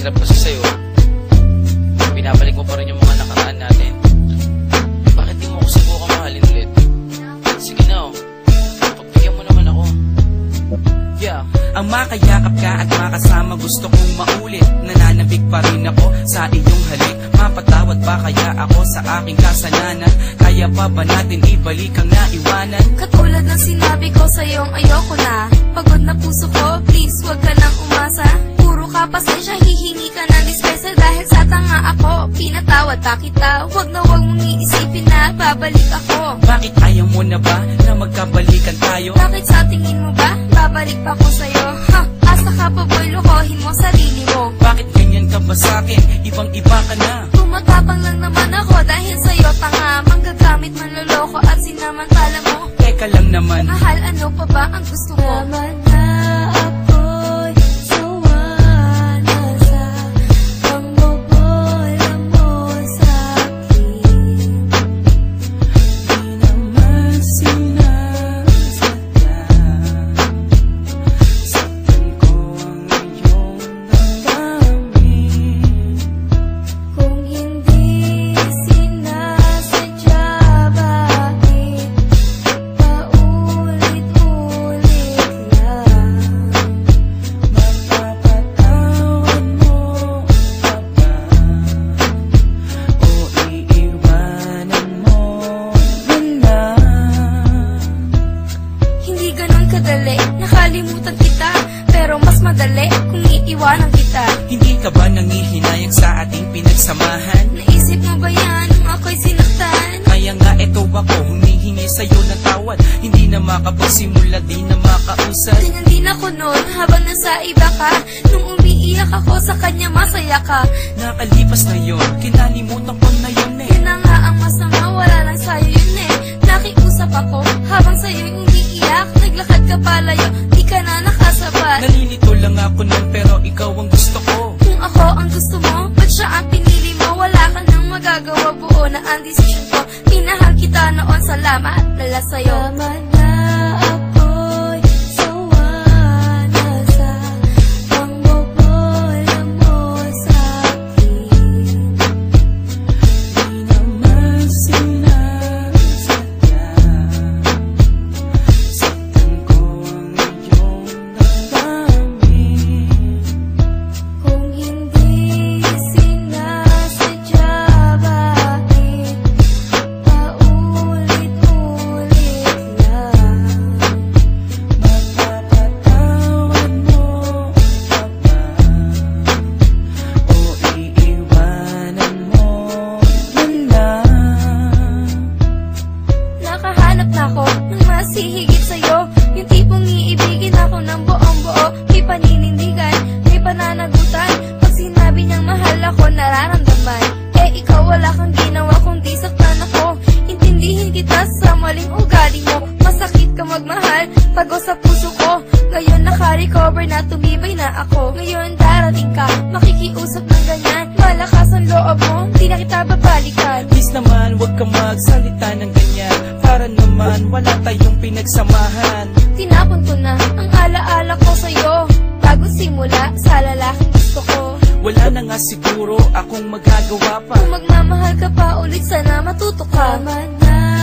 mahirap kasi sa'yo, binabalik mo pa rin yung mga nakaraan natin. Bakit di mo ako subukan mahalin ulit? Sige na, pagbigyan mo naman ako. Yeah. Ang makayakap ka at makasama gusto kong maulit. Nananabik pa rin ako sa iyong halik. Mapatawad ba kaya ako sa aking kasalanan? Kaya pa ba natin ibalik ang naiwanan? Katulad ng sinabi ko sa'yong ayoko na. Pagod na puso ko, please wag ka nang umasa. Puro ka pasensya, hihingi ka ng dispensa. Dahil sa tanga ako, pinatawad pa kita. Wag na wag mong iisipin na babalik ako. Bakit ayaw mo na ba na magkabalikan tayo? Bakit sa tingin mo ba babalik pa ko sa'yo? Ha, asa ka pa boy, lokohin mo sarili mo. Bakit ganyan ka ba sa'kin? Ibang iba ka na. Tumatapang lang naman ako dahil sa'yo tanga. Manggagamit, manloloko at sinamantala mo. Teka lang naman, Mahal, ano pa ba ang gusto mo? Naman na ako'y sawa na sa pangbobola mo sa'kin. di naman sinasadya. Saktan ko ang iyong damdamin. Kung hindi sinasadya, bakit paulit-ulit lang? Mapapatawad mo pa ba? O iiwanan mo na? Hindi ganun kadali, nakalimutan kita. Pero mas madali kung iiwanan kita. Hindi ka ba nangihinayang sa ating pinagsamahan? Naisip mo ba yan nung ako'y sinaktan? Kaya nga eto ako, humihingi sa'yo ng tawad. Hindi na makapagsimula, di na makausad. Ganyan din ako noon habang nasa iba ka. Nung umiiyak ako sa kanya, masaya ka. Nakalipas na yun, kinalimutan ko na yun eh. Yun na nga ang masama, wala lang sa'yo yun eh. Nakiusap ako habang sa'yo'y umiiyak. Naglakad ka palayo, di ka na nakasabat. Nalilito lang ako nun pero ikaw ang gusto ko. Kung ako ang gusto mo, ba't siya ang pinili mo? Wala ka nang magagawa, buo na ang desisyon ko. Pinahal kita noon, salamat lala sa'yo. Tama na ako'y sawa na sa pangbobola mo sa'kin. Di naman sinasadya. Saktan ko ang iyong damdamin. Kung hindi sinasadya, bakit paulit-ulit lang? Mapapatawad mo pa ba? O iiwanan mo na? Nakahanap na ako ng mas hihigit sa'yo. Yung tipong iibigin ako ng buong-buo. May paninindigan, may pananagutan. Pag sinabi niyang mahal ako, nararamdaman. Eh ikaw wala kang ginawa kundi saktan ako. Intindihin kita sa maling ugali mo. Masakit ka magmahal, pagod sa puso ko. Ngayon naka-recover na, tumibay na ako. Ngayon darating ka, makikiusap ng ganyan. Malakas ang loob mo, di na kita babalikan. Please naman, huwag kang magsalita ng ganyan. Para naman, wala tayong pinagsamahan. Tinapon ko na ang alaala ko sa'yo. Bagong simula sa lalaking gusto ko. Wala na nga siguro akong magagawa pa. Kung magmamahal ka pa ulit, sana matuto ka. Tama na